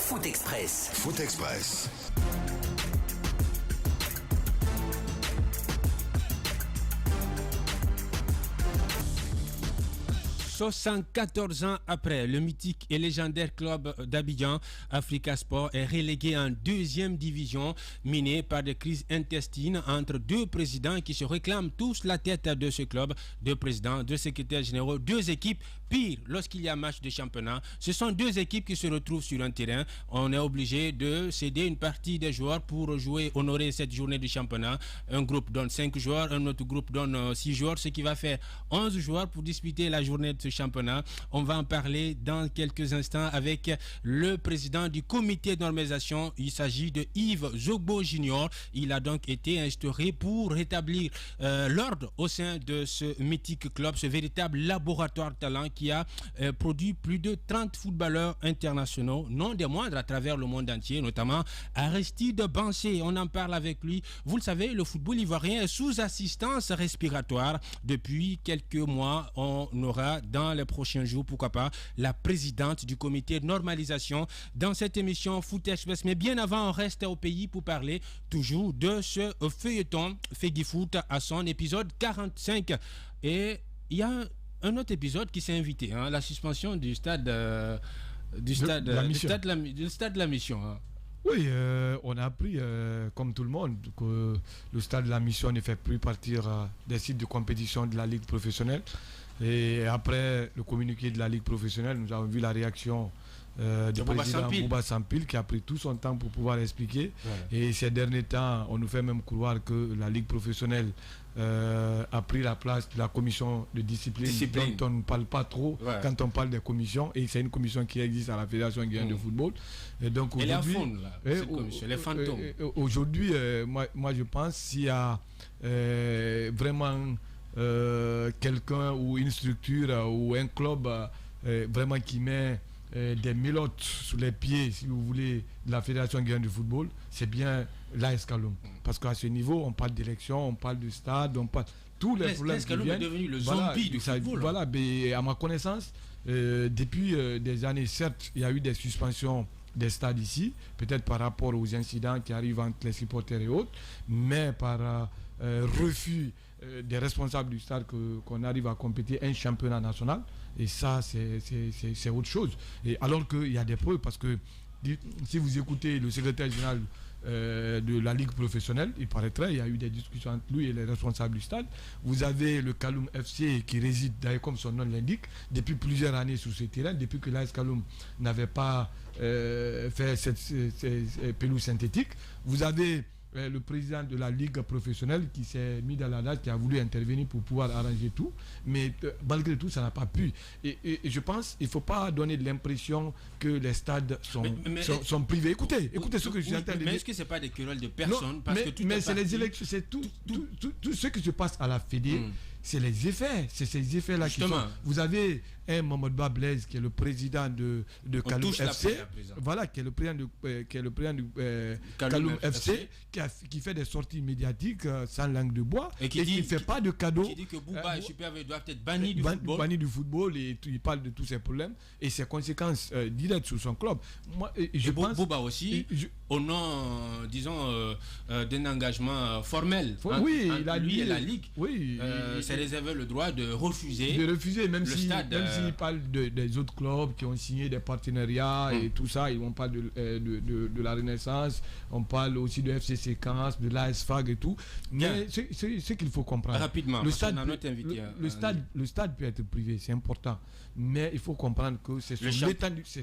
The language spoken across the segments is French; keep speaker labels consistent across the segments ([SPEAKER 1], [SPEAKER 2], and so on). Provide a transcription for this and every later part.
[SPEAKER 1] Foot Express.
[SPEAKER 2] Foot Express. «
[SPEAKER 3] 74 ans après, le mythique et légendaire club d'Abidjan, Africa Sport, est relégué en deuxième division, miné par des crises intestines entre deux présidents qui se réclament tous la tête de ce club, deux présidents, deux secrétaires généraux, deux équipes. Pire, lorsqu'il y a match de championnat, ce sont deux équipes qui se retrouvent sur un terrain. On est obligé de céder une partie des joueurs pour jouer, honorer cette journée de championnat. Un groupe donne 5 joueurs, un autre groupe donne 6 joueurs, ce qui va faire 11 joueurs pour disputer la journée de ce championnat. On va en parler dans quelques instants avec le président du comité de normalisation. Il s'agit de Yves Zogbo Junior. Il a donc été instauré pour rétablir l'ordre au sein de ce mythique club, ce véritable laboratoire de talent qui a produit plus de 30 footballeurs internationaux, non des moindres à travers le monde entier, notamment Aristide Bansé. On en parle avec lui. Vous le savez, le football ivoirien est sous assistance respiratoire. Depuis quelques mois, on aura dans les prochains jours, pourquoi pas, la présidente du comité de normalisation dans cette émission Foot Express. Mais bien avant, on reste au pays pour parler toujours de ce feuilleton Feggy Foot à son épisode 45. Et il y a un autre épisode qui s'est invité, la suspension du stade de la mission.
[SPEAKER 4] Oui, on a appris, comme tout le monde, que le stade de la mission ne fait plus partir des sites de compétition de la Ligue professionnelle. Et après le communiqué de la Ligue professionnelle, nous avons vu la réaction du président Bouba Sampil qui a pris tout son temps pour pouvoir expliquer. Voilà. Et ces derniers temps, on nous fait même croire que la Ligue professionnelle a pris la place de la commission de discipline. Dont on ne parle pas trop quand on parle des commissions. Et c'est une commission qui existe à la Fédération guinéenne de football. Et donc aujourd'hui,
[SPEAKER 3] les fantômes.
[SPEAKER 4] Aujourd'hui, moi je pense s'il y a vraiment quelqu'un ou une structure ou un club vraiment qui met des mélottes sous les pieds, si vous voulez, de la Fédération guinéenne de football, c'est bien l'AS Kaloum. Parce qu'à ce niveau, on parle d'élection, on parle de stade, on parle tous les problèmes qui viennent.
[SPEAKER 3] Est devenu le zombie du football.
[SPEAKER 4] Voilà, mais à ma connaissance, depuis des années, certes, il y a eu des suspensions des stades ici, peut-être par rapport aux incidents qui arrivent entre les supporters et autres, mais par refus des responsables du stade qu'on arrive à compéter un championnat national, et ça c'est autre chose. Et alors qu'il y a des preuves, parce que si vous écoutez le secrétaire général de la Ligue professionnelle, il paraîtrait, il y a eu des discussions entre lui et les responsables du stade. Vous avez le Kaloum FC qui réside, d'ailleurs comme son nom l'indique, depuis plusieurs années sur ce terrain, depuis que l'AS Kaloum n'avait pas fait cette pelouse synthétique. Vous avez le président de la Ligue professionnelle qui s'est mis dans la date, qui a voulu intervenir pour pouvoir arranger tout, mais malgré tout ça n'a pas pu, et je pense qu'il ne faut pas donner l'impression que les stades sont privés. Écoutez ce que je suis en train de dire.
[SPEAKER 3] Mais est-ce que ce n'est pas des querelles de personnes?
[SPEAKER 4] Mais c'est les élections, c'est tout ce qui se passe à la Fédé. C'est les effets, c'est ces effets-là qui sont. Vous avez un Mamadou Blaise qui est le président de Kaloum FC, voilà, qui est le président du Kaloum FC, qui fait des sorties médiatiques sans langue de bois et qui ne fait pas de cadeaux.
[SPEAKER 3] Qui dit que Bouba et Super doivent être bannis du football.
[SPEAKER 4] Bannis du football, et il parle de tous ces problèmes et ses conséquences directes sur son club. Moi, je pense,
[SPEAKER 3] Bouba aussi, au nom, disons, d'un engagement formel.
[SPEAKER 4] Oui, il a
[SPEAKER 3] lui et la Ligue.
[SPEAKER 4] Oui.
[SPEAKER 3] C'est réservé le droit de refuser.
[SPEAKER 4] Même s'il parle des autres clubs qui ont signé des partenariats et tout ça. On parle de la Renaissance, on parle aussi de FC Séquence, de l'ASFAG et tout. Mais ce qu'il faut comprendre.
[SPEAKER 3] Rapidement,
[SPEAKER 4] le stade peut être privé, c'est important. Mais il faut comprendre que c'est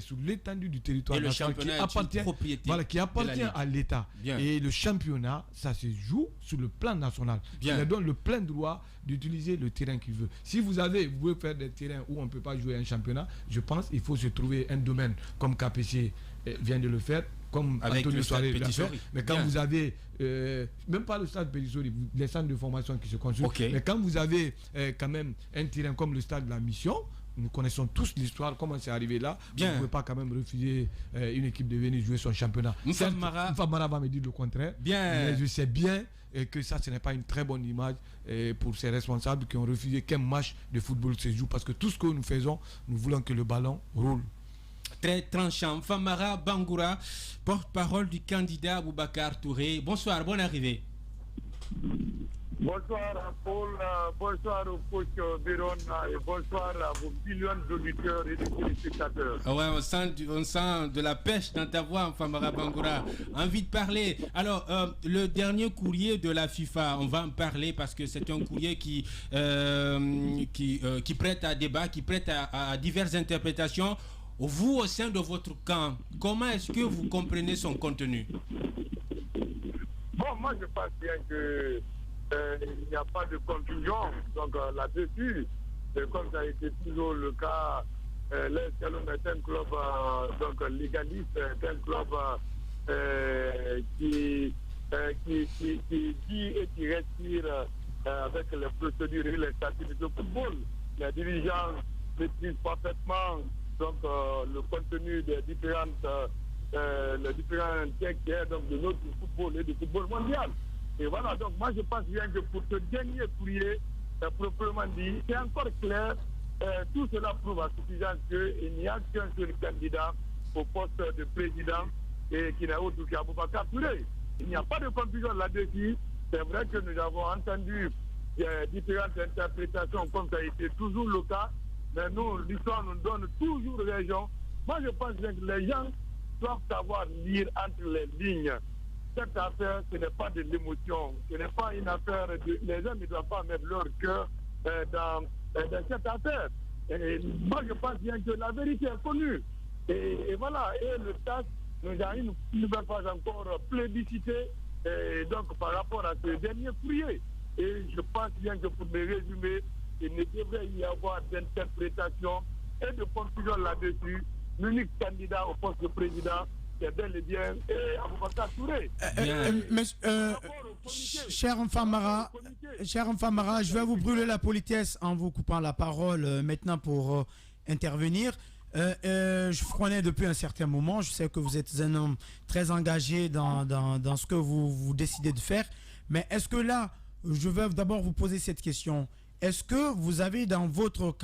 [SPEAKER 4] sous l'étendue du territoire national qui appartient à l'État. Et le championnat, ça se joue sur le plan national. Il donne le plein droit d'utiliser le terrain qu'il veut. Si vous pouvez faire des terrains où on ne peut pas jouer un championnat, je pense qu'il faut se trouver un domaine comme KPC vient de le faire, comme
[SPEAKER 3] avec
[SPEAKER 4] Antonio Soare
[SPEAKER 3] l'a fait.
[SPEAKER 4] Mais quand vous avez même pas le stade Pédisori, les centres de formation qui se construisent, mais quand vous avez quand même un terrain comme le stade de la Mission, nous connaissons tous l'histoire, comment c'est arrivé là. Vous ne pouvez pas quand même refuser une équipe de venir jouer son championnat. Mfamara va me dire le contraire. Mais je sais bien que ça, ce n'est pas une très bonne image pour ces responsables qui ont refusé qu'un match de football se joue. Parce que tout ce que nous faisons, nous voulons que le ballon roule.
[SPEAKER 3] très tranchant. Famara Bangoura, porte-parole du candidat Boubacar Touré. Bonsoir, bonne arrivée.
[SPEAKER 1] Bonsoir à Paul, bonsoir au coach Véron et bonsoir à vos millions d'auditeurs et de téléspectateurs.
[SPEAKER 3] Ouais, on sent de la pêche dans ta voix, Famara Bangoura. Envie de parler. Alors, le dernier courrier de la FIFA, on va en parler parce que c'est un courrier qui prête à débat, qui prête à diverses interprétations. Vous, au sein de votre camp, comment est-ce que vous comprenez son contenu?
[SPEAKER 1] Bon, moi je pense bien que il n'y a pas de confusion donc là-dessus. Comme ça a été toujours le cas, l'Escalon est un club donc légaliste, est un club qui dit et qui respire avec les procédures et les statuts de football. Les dirigeants maîtrisent parfaitement donc le contenu des différentes les différents textes donc de notre football et du football mondial. Et voilà, donc moi je pense bien que pour ce dernier courrier, proprement dit, c'est encore clair, tout cela prouve à suffisance qu'il n'y a qu'un seul candidat au poste de président et qui n'est autre qu'Aboubacar Touré. Il n'y a pas de confusion là-dessus. C'est vrai que nous avons entendu différentes interprétations comme ça a été toujours le cas, mais nous, l'histoire nous donne toujours raison. Moi je pense bien que les gens doivent savoir lire entre les lignes. Cette affaire, ce n'est pas de l'émotion, ce n'est pas une affaire de... Les gens ne doivent pas mettre leur cœur dans cette affaire. Et moi, je pense bien que la vérité est connue. Et voilà, et le TAS nous a une nouvelle fois encore plébiscité donc par rapport à ce dernier courrier. Et je pense bien que pour me résumer, il ne devrait y avoir d'interprétation et de confusion là-dessus. L'unique candidat au poste de président, c'est bel et bien Aboubacar Touré.
[SPEAKER 2] Cher Mfamara, je vais vous brûler la politesse en vous coupant la parole maintenant pour intervenir. Je vous connais depuis un certain moment. Je sais que vous êtes un homme très engagé dans ce que vous décidez de faire. Mais est-ce que là, je vais d'abord vous poser cette question. Est-ce que vous avez dans votre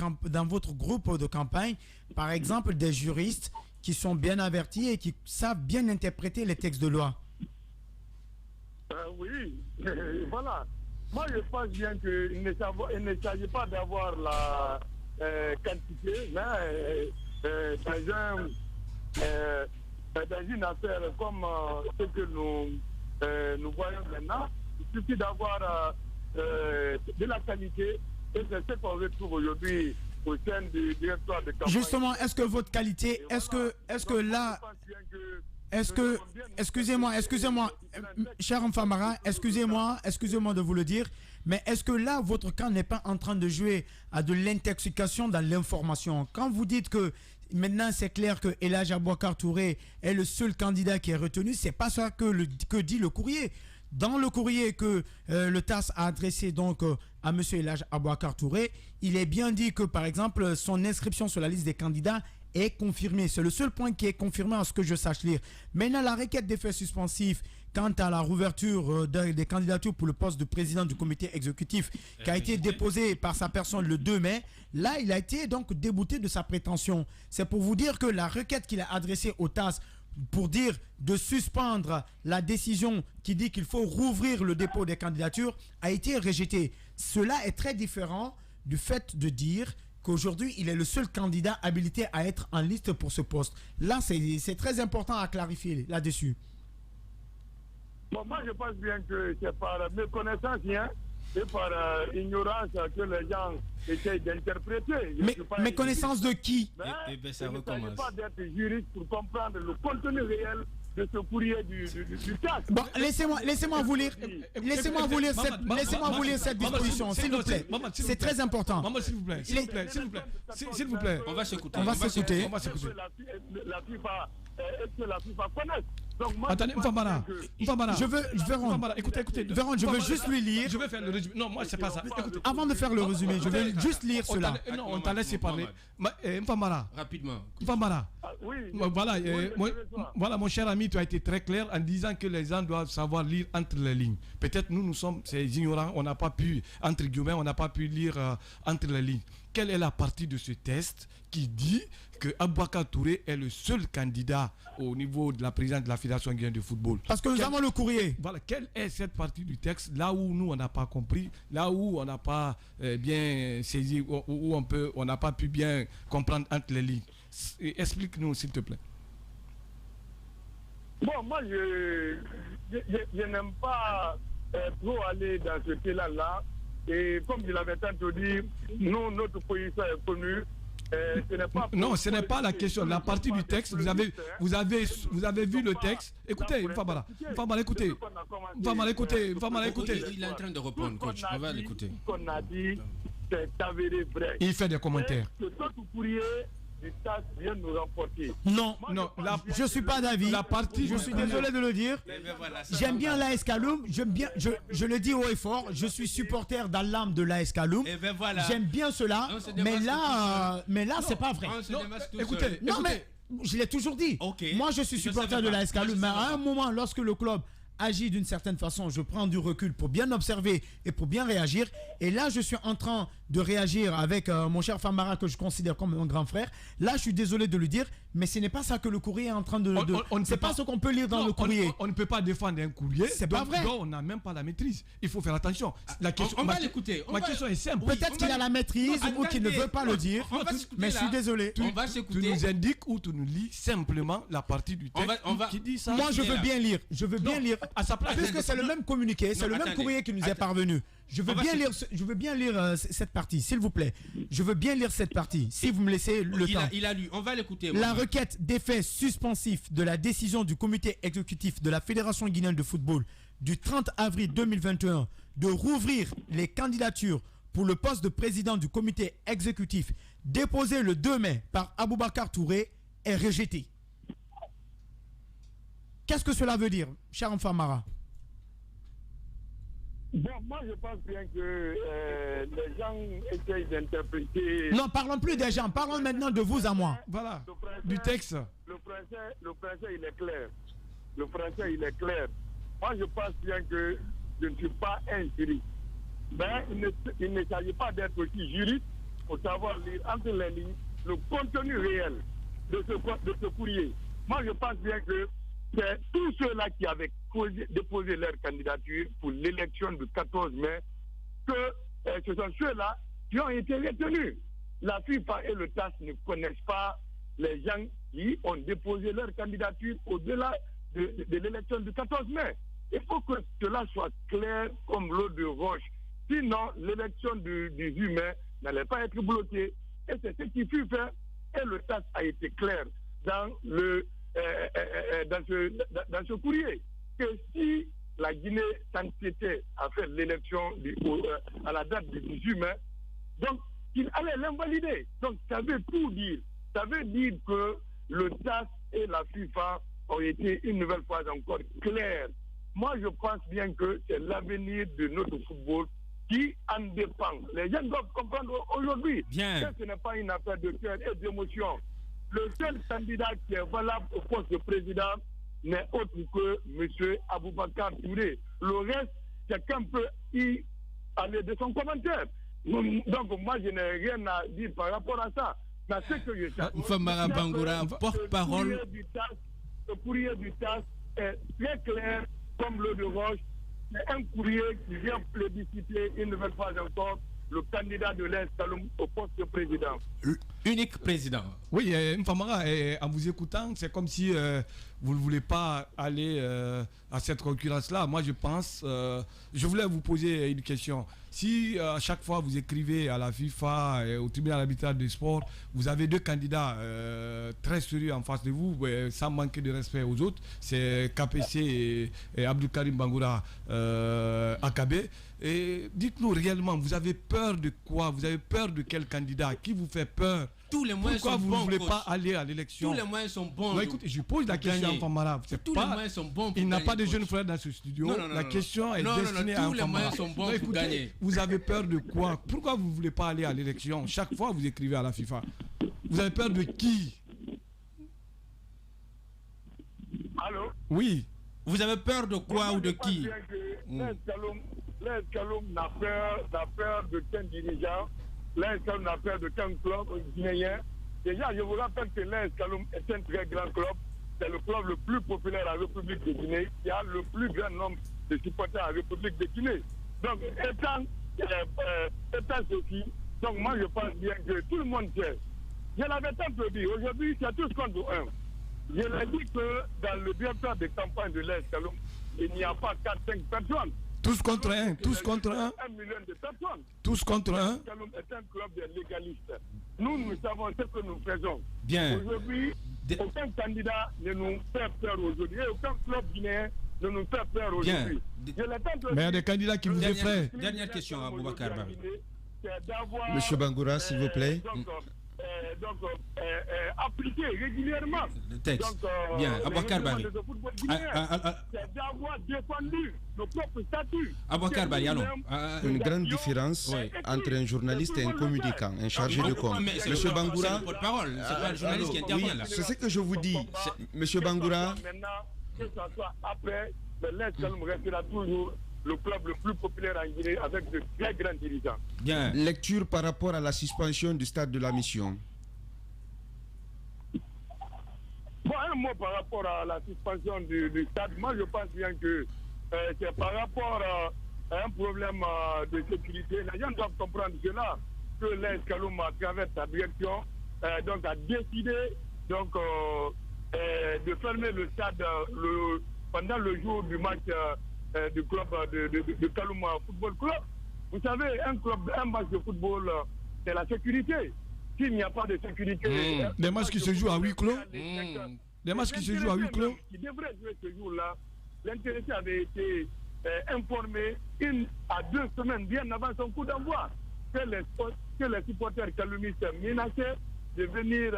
[SPEAKER 2] groupe de campagne, par exemple, des juristes qui sont bien avertis et qui savent bien interpréter les textes de loi?
[SPEAKER 1] Oui, voilà. Moi, je pense bien qu'il ne s'agit pas d'avoir la quantité, mais dans une affaire comme ce que nous voyons maintenant, il suffit d'avoir de la qualité, et c'est ce qu'on retrouve aujourd'hui au sein du directoire de campagne.
[SPEAKER 2] Justement, est-ce que votre qualité, excusez-moi, cher Mfamara, excusez-moi de vous le dire, mais est-ce que là, votre camp n'est pas en train de jouer à de l'intoxication dans l'information? Quand vous dites que maintenant c'est clair que Elhadji Aboubacar Touré est le seul candidat qui est retenu, c'est pas ça que dit le courrier. Dans le courrier que le TAS a adressé donc à M. Elhadji Aboubacar Touré, il est bien dit que par exemple son inscription sur la liste des candidats est confirmée. C'est le seul point qui est confirmé à ce que je sache lire. Maintenant, la requête d'effet suspensif quant à la rouverture des candidatures pour le poste de président du comité exécutif qui a été déposée par sa personne le 2 mai, là il a été donc débouté de sa prétention. C'est pour vous dire que la requête qu'il a adressée au TAS pour dire de suspendre la décision qui dit qu'il faut rouvrir le dépôt des candidatures a été rejetée. Cela est très différent du fait de dire qu'aujourd'hui il est le seul candidat habilité à être en liste pour ce poste. Là c'est très important à clarifier là-dessus.
[SPEAKER 1] Bon, moi je pense bien que c'est par méconnaissance et par ignorance que les gens essayent d'interpréter.
[SPEAKER 2] Mais connaissance de qui?
[SPEAKER 1] Il ne s'agit pas d'être juriste pour comprendre le contenu réel de ce courrier du TAS.
[SPEAKER 2] Bon, laissez-moi vous lire cette disposition, s'il vous plaît. C'est très important.
[SPEAKER 4] Maman, s'il vous plaît. S'il vous plaît.
[SPEAKER 3] On va s'écouter.
[SPEAKER 1] La FIFA connaît.
[SPEAKER 4] Attendez, Mfamara.
[SPEAKER 2] Je veux juste lui lire.
[SPEAKER 4] Je vais faire le résumé. Non, moi, c'est pas ça.
[SPEAKER 2] Avant de faire le résumé, je vais juste lire cela.
[SPEAKER 4] Non, on t'a laissé parler. Mfamara.
[SPEAKER 3] Rapidement.
[SPEAKER 4] Mfamara.
[SPEAKER 1] Oui.
[SPEAKER 4] Voilà, mon cher ami, tu as été très clair en disant que les gens doivent savoir lire entre les lignes. Peut-être nous sommes ces ignorants, on n'a pas pu, entre guillemets, on n'a pas pu lire entre les lignes. quelle est la partie de ce test qui dit que Aboubakar Touré est le seul candidat au niveau de la présidence de la Fédération guinéenne de football?
[SPEAKER 2] Parce que nous avons le courrier.
[SPEAKER 4] Voilà, quelle est cette partie du texte là où nous on n'a pas compris, là où on n'a pas bien saisi, où on n'a pas pu bien comprendre entre les lignes? Explique-nous s'il te plaît.
[SPEAKER 1] Bon, moi je n'aime pas trop aller dans ce cas-là. Et comme je l'avais tantôt dit, nous, notre position est connue. Ce n'est pas
[SPEAKER 4] non, ce n'est pas la question. La partie du texte, vous avez vu le texte. Écoutez, Famara, écoutez.
[SPEAKER 3] Il est en train de répondre, coach. On va l'écouter.
[SPEAKER 1] Ce qu'on a dit, c'est avéré vrai.
[SPEAKER 4] Il fait des commentaires.
[SPEAKER 1] Ce notre courrier du TAS vient nous remporter.
[SPEAKER 2] Non, je ne suis pas d'avis.
[SPEAKER 4] La partie,
[SPEAKER 2] je suis désolé de le dire. J'aime bien l'AS Kaloum. Je le dis haut et fort. Je suis supporter dans l'âme de l'AS Kaloum. J'aime bien cela. Mais là, c'est pas vrai.
[SPEAKER 4] Écoutez,
[SPEAKER 2] mais je l'ai toujours dit. Moi, je suis supporter de l'AS Kaloum. Mais à un moment, lorsque le club agit d'une certaine façon, je prends du recul pour bien observer et pour bien réagir. Et là, je suis en train de réagir avec mon cher Famara, que je considère comme mon grand frère. Là, je suis désolé de le dire, mais ce n'est pas ça que le courrier est en train de... c'est pas ce qu'on peut lire dans le courrier.
[SPEAKER 4] On ne peut pas défendre un courrier.
[SPEAKER 2] C'est pas vrai.
[SPEAKER 4] On n'a même pas la maîtrise. Il faut faire attention.
[SPEAKER 3] On va l'écouter.
[SPEAKER 4] Ma question est simple.
[SPEAKER 2] Peut-être qu'il a la maîtrise ou qu'il ne veut pas le dire, mais je suis désolé.
[SPEAKER 3] On va s'écouter.
[SPEAKER 4] Tu nous indiques ou tu nous lis simplement la partie du texte qui dit ça.
[SPEAKER 2] Moi, je veux bien lire. Je veux bien lire.
[SPEAKER 4] À sa place.
[SPEAKER 2] Puisque c'est le même communiqué, c'est le même courrier qui nous est parvenu. Je veux bien lire cette partie, s'il vous plaît. Je veux bien lire cette partie, si vous me laissez le temps.
[SPEAKER 3] Il a lu, on va l'écouter.
[SPEAKER 2] La requête d'effet suspensif de la décision du comité exécutif de la Fédération guinéenne de football du 30 avril 2021 de rouvrir les candidatures pour le poste de président du comité exécutif déposée le 2 mai par Aboubakar Touré est rejetée. Qu'est-ce que cela veut dire, cher Famara?
[SPEAKER 1] Bon, moi je pense bien que les gens essayent d'interpréter...
[SPEAKER 2] Non, parlons plus des gens, parlons maintenant de vous à moi.
[SPEAKER 4] Voilà, du texte.
[SPEAKER 1] Le français, il est clair. Le français, il est clair. Moi je pense bien que je ne suis pas un juriste. Mais il ne s'agit pas d'être aussi juriste pour savoir lire entre les lignes le contenu réel de ce courrier. Moi je pense bien que c'est tous ceux-là qui avaient déposé leur candidature pour l'élection du 14 mai, que ce sont ceux-là qui ont été retenus. La FIFA et le TAS ne connaissent pas les gens qui ont déposé leur candidature au-delà de l'élection du 14 mai. Il faut que cela soit clair comme l'eau de roche. Sinon, l'élection du 8 mai n'allait pas être bloquée. Et c'est ce qui fut fait. Et le TAS a été clair dans ce courrier, que si la Guinée s'entêtait à faire l'élection à la date du 18 mai, donc il allait l'invalider. Donc ça veut tout dire. Ça veut dire que le TAS et la FIFA ont été une nouvelle fois encore clairs. Moi je pense bien que c'est l'avenir de notre football qui en dépend. Les gens doivent comprendre aujourd'hui que ce n'est pas une affaire de cœur et d'émotion. Le seul candidat qui est valable au poste de président n'est autre que M. Aboubakar Touré. Le reste, chacun peut y aller de son commentaire. Donc moi, je n'ai rien à dire par rapport à ça. Mais ce que je sais,
[SPEAKER 3] Famara Bangoura, porte-parole.
[SPEAKER 1] Le courrier du TAS est très clair comme l'eau de roche. C'est un courrier qui vient plébisciter une nouvelle fois encore le candidat de l'Est Kaloum au poste de président.
[SPEAKER 3] Unique président.
[SPEAKER 4] Oui, Famara, en vous écoutant, c'est comme si vous ne voulez pas aller à cette concurrence-là. Moi, je pense, je voulais vous poser une question. Si à chaque fois vous écrivez à la FIFA et au tribunal arbitral des sports, vous avez deux candidats très sérieux en face de vous, sans manquer de respect aux autres, c'est KPC et Abdoukarim Bangoura Akabe. Et dites-nous réellement, vous avez peur de quoi? Vous avez peur de quel candidat? Qui vous fait peur?
[SPEAKER 3] Tous les moyens
[SPEAKER 4] Pourquoi
[SPEAKER 3] sont bons.
[SPEAKER 4] Pourquoi vous ne voulez pas aller à l'élection?
[SPEAKER 3] Tous les moyens sont bons.
[SPEAKER 4] Non, écoutez, je pose la question à Famara.
[SPEAKER 3] Tous les moyens sont bons.
[SPEAKER 4] Il n'a pas de jeunes frères dans ce studio.
[SPEAKER 3] Non,
[SPEAKER 4] la question est destinée à Famara.
[SPEAKER 3] Tous les moyens sont bons pour gagner.
[SPEAKER 4] Vous avez peur de quoi? Pourquoi vous ne voulez pas aller à l'élection? Chaque fois, vous écrivez à la FIFA. Vous avez peur de qui?
[SPEAKER 1] Allô?
[SPEAKER 4] Oui.
[SPEAKER 3] Vous avez peur de quoi ou de qui?
[SPEAKER 1] L'Est Kaloum n'a peur d'aucun dirigeant l'AS Kaloum n'a peur de qu'un club guinéen. Déjà, je vous rappelle que l'AS Kaloum est un très grand club. C'est le club le plus populaire en République de Guinée. Il y a le plus grand nombre de supporters en République de Guinée. Donc, étant ceci, donc moi je pense bien que tout le monde sait. Je l'avais tantôt dit, aujourd'hui c'est tous contre un. Je l'ai dit que dans le directeur de campagne de l'AS Kaloum, il n'y a pas 4-5 personnes.
[SPEAKER 4] Tous contre un, tous contre un.
[SPEAKER 1] 1 million de personnes.
[SPEAKER 4] Tous contre un.
[SPEAKER 1] Kaloum est un club de légalistes. Nous savons ce que nous faisons.
[SPEAKER 3] Bien.
[SPEAKER 1] Aujourd'hui, aucun candidat ne nous fait peur aujourd'hui. Et aucun club guinéen ne nous fait peur aujourd'hui.
[SPEAKER 4] Mais il y a des candidats qui vous effraient.
[SPEAKER 3] Dernière question à Boubacar.
[SPEAKER 5] Monsieur Bangoura, s'il vous plaît.
[SPEAKER 1] Appliquer régulièrement
[SPEAKER 3] Le texte. Bien, Aboubacar Bari.
[SPEAKER 1] C'est d'avoir défendu nos propres statuts.
[SPEAKER 3] Aboubacar Bari, allons.
[SPEAKER 5] Une grande différence entre un journaliste et un communicant, un chargé de com. Monsieur Bangoura,
[SPEAKER 3] c'est le porte-parole, c'est pas le journaliste qui intervient là.
[SPEAKER 5] c'est ce que je vous dis. Monsieur Bangoura.
[SPEAKER 1] Maintenant, que ça soit après, l'AS Kaloum restera toujours le club le plus populaire en Guinée avec de très grands dirigeants.
[SPEAKER 3] Bien.
[SPEAKER 5] Lecture par rapport à la suspension du stade de la mission.
[SPEAKER 1] Bon, un mot par rapport à la suspension du stade. Moi, je pense bien que c'est par rapport à un problème de sécurité. Les gens doivent comprendre cela, que l'AS Kaloum, à travers sa direction, donc, a décidé donc, de fermer le stade pendant le jour du match du club de Kaloum Football Club. Vous savez, un match de football, c'est la sécurité. S'il n'y a pas de sécurité...
[SPEAKER 4] Des matchs qui se jouent à huis clos. Des matchs qui se jouent à huis clos.
[SPEAKER 1] Qui devrait jouer ce jour-là, l'intéressé avait été informé 1 à 2 semaines bien avant son coup d'envoi que les supporters kaloumistes menaçaient de venir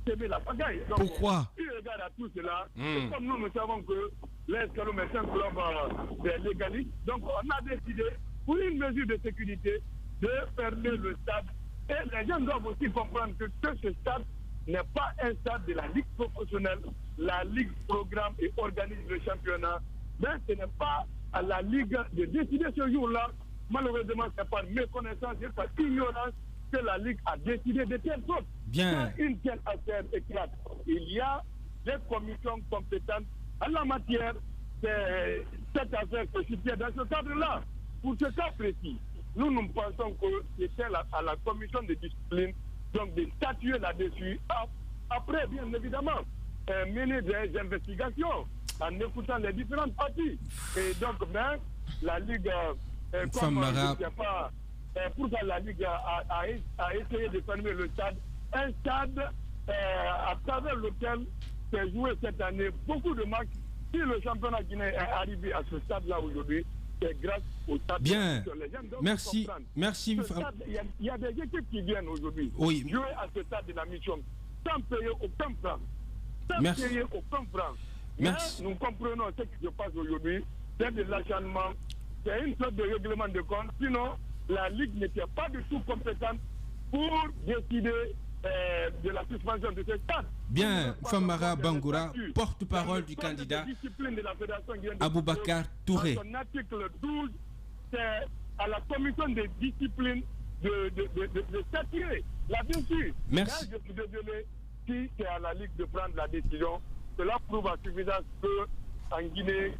[SPEAKER 1] semer la pagaille. Donc,
[SPEAKER 4] pourquoi?
[SPEAKER 1] Il regarde à tout cela. Et comme nous savons que l'AS Kaloum est un club légaliste, donc on a décidé, pour une mesure de sécurité, de fermer le stade. Et les gens doivent aussi comprendre que ce stade n'est pas un stade de la Ligue professionnelle. La Ligue programme et organise le championnat. Mais ce n'est pas à la Ligue de décider ce jour-là. Malheureusement, c'est par méconnaissance et par ignorance que la Ligue a décidé de telle sorte.
[SPEAKER 3] Bien.
[SPEAKER 1] Quand une telle affaire éclate, il y a des commissions compétentes en la matière. Cette affaire se situe dans ce cadre-là. Pour ce cas précis, nous pensons que c'était à la commission de discipline donc de statuer là-dessus. Après, bien évidemment, mener des investigations en écoutant les différentes parties. Et donc, ben, la Ligue, comme je ne sais pas, pourquoi la Ligue a essayé de fermer le stade, un stade à travers lequel s'est joué cette année beaucoup de matchs. Si le championnat guinéen est arrivé à ce stade-là aujourd'hui, c'est grâce au stade.
[SPEAKER 3] Bien. Merci. Merci.
[SPEAKER 1] Il y a des équipes qui viennent aujourd'hui jouer à ce stade de la mission sans payer aucun franc. Sans payer aucun franc.
[SPEAKER 3] Merci.
[SPEAKER 1] Mais nous comprenons ce qui se passe aujourd'hui. C'est de l'acharnement. C'est une sorte de règlement de compte. Sinon, la Ligue n'était pas du tout compétente pour décider de la suspension de ce stade.
[SPEAKER 3] Bien, Famara Bangoura, porte-parole du candidat Aboubacar Touré.
[SPEAKER 1] Son article 12, c'est à la commission de discipline de statuer là-dessus.
[SPEAKER 3] Merci.
[SPEAKER 1] Là, je suis désolé, si c'est à la Ligue de prendre la décision, cela prouve à suffisance qu'en Guinée,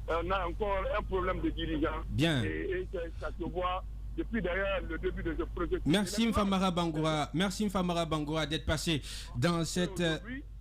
[SPEAKER 1] on a encore un problème de dirigeants.
[SPEAKER 3] Bien.
[SPEAKER 1] Et ça se voit depuis d'ailleurs le début de ce projet.
[SPEAKER 3] Merci Mfamara Bangoura d'être passé dans cette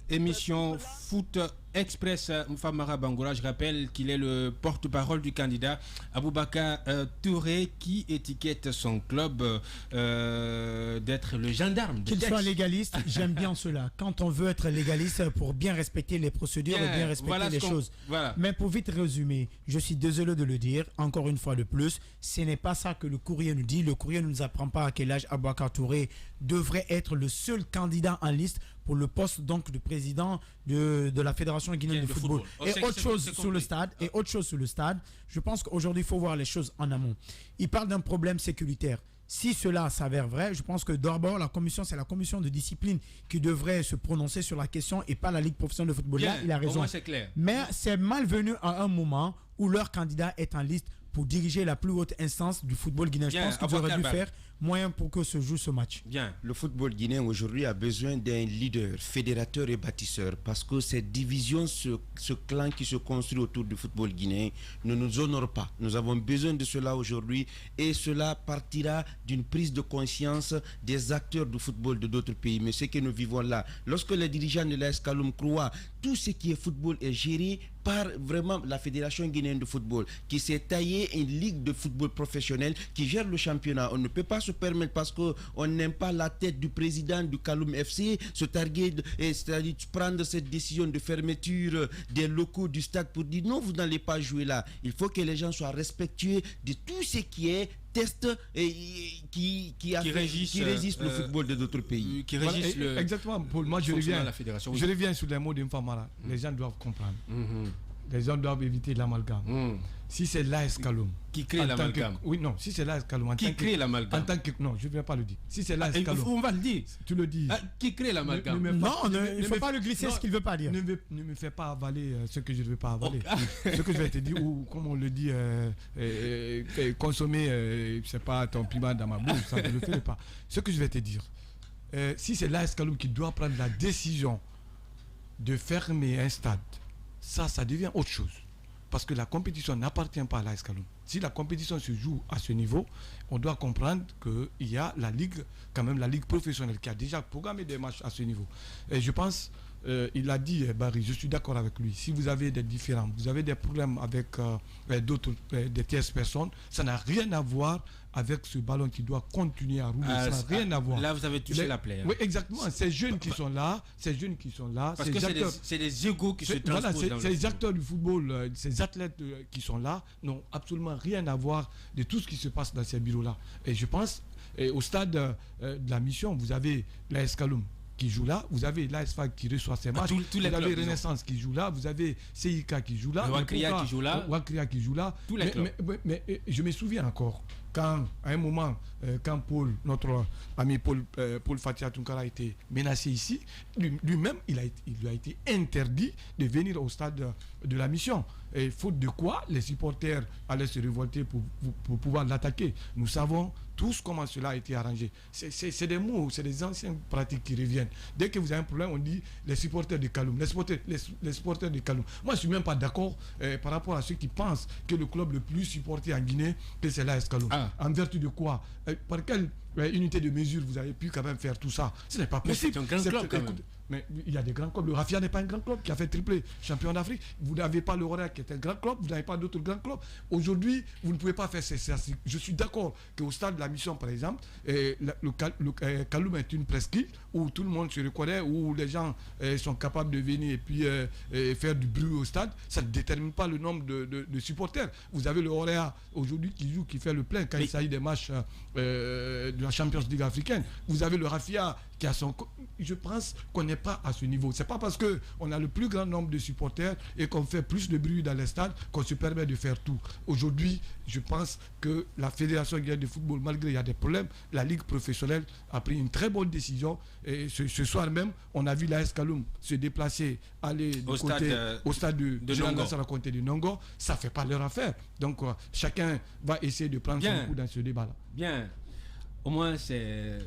[SPEAKER 3] émission Foot Express. Mfamara Bangoura, je rappelle qu'il est le porte-parole du candidat Aboubacar Touré qui étiquette son club d'être le gendarme.
[SPEAKER 2] Qu'il soit légaliste, j'aime bien cela. Quand on veut être légaliste pour bien respecter les procédures et bien respecter les choses.
[SPEAKER 3] Voilà.
[SPEAKER 2] Mais pour vite résumer, je suis désolé de le dire, encore une fois de plus, ce n'est pas ça que le courrier nous dit. Le courrier ne nous apprend pas à quel âge Aboubacar Touré devrait être le seul candidat en liste pour le poste donc de président de la Fédération guinéenne de football. Et autre chose sur le stade, je pense qu'aujourd'hui il faut voir les choses en amont. Il parle d'un problème sécuritaire. Si cela s'avère vrai, je pense que d'abord c'est la commission de discipline qui devrait se prononcer sur la question et pas la Ligue professionnelle de football. Là, il a raison.
[SPEAKER 3] Au moins, c'est clair.
[SPEAKER 2] Mais c'est malvenu à un moment où leur candidat est en liste pour diriger la plus haute instance du football guinéen. Je pense qu'ils auraient dû faire moyens pour que se joue ce match.
[SPEAKER 3] Bien.
[SPEAKER 5] Le football guinéen aujourd'hui a besoin d'un leader, fédérateur et bâtisseur, parce que cette division, ce clan qui se construit autour du football guinéen ne nous honore pas. Nous avons besoin de cela aujourd'hui et cela partira d'une prise de conscience des acteurs du football de d'autres pays. Mais ce que nous vivons là, lorsque les dirigeants de l'AS Kaloum croient tout ce qui est football est géré par vraiment la Fédération guinéenne de football qui s'est taillée une ligue de football professionnel qui gère le championnat. On ne peut pas se permettre parce qu'on n'aime pas la tête du président du Kaloum FC se targuer, c'est-à-dire prendre cette décision de fermeture des locaux du stade pour dire non, vous n'allez pas jouer là. Il faut que les gens soient respectueux de tout ce qui est test qui résiste le football de d'autres pays.
[SPEAKER 3] Qui résiste
[SPEAKER 4] voilà, exactement, Paul. Moi, je reviens sur les mots d'Infamara. Les gens doivent comprendre. Les gens doivent éviter l'amalgame. Si c'est l'AS Kaloum
[SPEAKER 3] qui crée l'amalgame.
[SPEAKER 4] Oui, non, si c'est l'AS Kaloum
[SPEAKER 3] qui crée l'amalgame.
[SPEAKER 4] En tant que non, je ne viens pas le dire. Si c'est l'AS Kaloum.
[SPEAKER 3] On va le dire.
[SPEAKER 4] Tu le dis.
[SPEAKER 3] Qui crée l'amalgame.
[SPEAKER 2] Non, il ne faut pas le glisser ce qu'il ne veut pas dire.
[SPEAKER 4] Ne me fais pas avaler ce que je ne veux pas avaler. Ce que je vais te dire, ou comme on le dit, consommer, c'est pas ton piment dans ma bouche, ça ne le fait pas. Ce que je vais te dire, si c'est l'AS Kaloum qui doit prendre la décision de fermer un stade, ça devient autre chose. Parce que la compétition n'appartient pas à l'AS Kaloum. Si la compétition se joue à ce niveau, on doit comprendre qu'il y a la ligue, quand même la ligue professionnelle qui a déjà programmé des matchs à ce niveau. Et je pense, il a dit, Barry, je suis d'accord avec lui, si vous avez des différends, vous avez des problèmes avec d'autres, des tierces personnes, ça n'a rien à voir avec ce ballon qui doit continuer à rouler. Ça n'a rien à voir.
[SPEAKER 3] Là, vous avez touché la plaie.
[SPEAKER 4] Oui, exactement. Ces jeunes qui sont là,
[SPEAKER 3] parce que c'est des égos qui se transposent.
[SPEAKER 4] Voilà, ces acteurs du football, ces athlètes qui sont là, n'ont absolument rien à voir de tout ce qui se passe dans ces bureaux-là. Et je pense, au stade de la mission, vous avez l'AS Kaloum qui joue là, vous avez l'AS FAC qui reçoit ses matchs, vous avez Renaissance qui joue là, vous avez CIK qui joue là,
[SPEAKER 3] Wakria
[SPEAKER 4] qui joue là,
[SPEAKER 3] tous les clubs.
[SPEAKER 4] Mais je me souviens encore, quand à un moment, quand notre ami Paul Fatia Tunkara a été menacé ici, lui-même, il lui a été interdit de venir au stade de la mission. Et faute de quoi, les supporters allaient se révolter pour pouvoir l'attaquer. Nous savons tous comment cela a été arrangé. C'est des mots, c'est des anciennes pratiques qui reviennent. Dès que vous avez un problème, on dit les supporters de Kaloum, les supporters de Kaloum. Moi, je ne suis même pas d'accord par rapport à ceux qui pensent que le club le plus supporté en Guinée, que c'est l'AS Kaloum. En vertu de quoi? Par quelle unité de mesure vous avez pu quand même faire tout ça? Ce n'est pas possible.
[SPEAKER 3] C'est un grand club quand même.
[SPEAKER 4] Mais il y a des grands clubs. Le Rafia n'est pas un grand club qui a fait triplé champion d'Afrique. Vous n'avez pas le Rorail qui est un grand club. Vous n'avez pas d'autres grands clubs. Aujourd'hui, vous ne pouvez pas faire ces. Je suis d'accord qu'au stade de la mission, par exemple, le Kaloum est une presqu'île où tout le monde se reconnaît, où les gens sont capables de venir et puis faire du bruit au stade. Ça ne détermine pas le nombre de supporters. Vous avez le Rorail aujourd'hui qui fait le plein quand il s'agit des matchs de la Champions League africaine. Vous avez le Rafia qui a son... Je pense qu'on n'est pas à ce niveau. C'est pas parce qu'on a le plus grand nombre de supporters et qu'on fait plus de bruit dans les stades qu'on se permet de faire tout. Aujourd'hui, je pense que la Fédération guinéenne de football, malgré il y a des problèmes, la Ligue professionnelle a pris une très bonne décision. Et ce soir même, on a vu l'AS Kaloum se déplacer, aller au stade de Nongo. À côté de Nongo. Ça ne fait pas leur affaire. Donc, chacun va essayer de prendre son coup dans ce débat-là.
[SPEAKER 3] Bien. Au moins, c'est...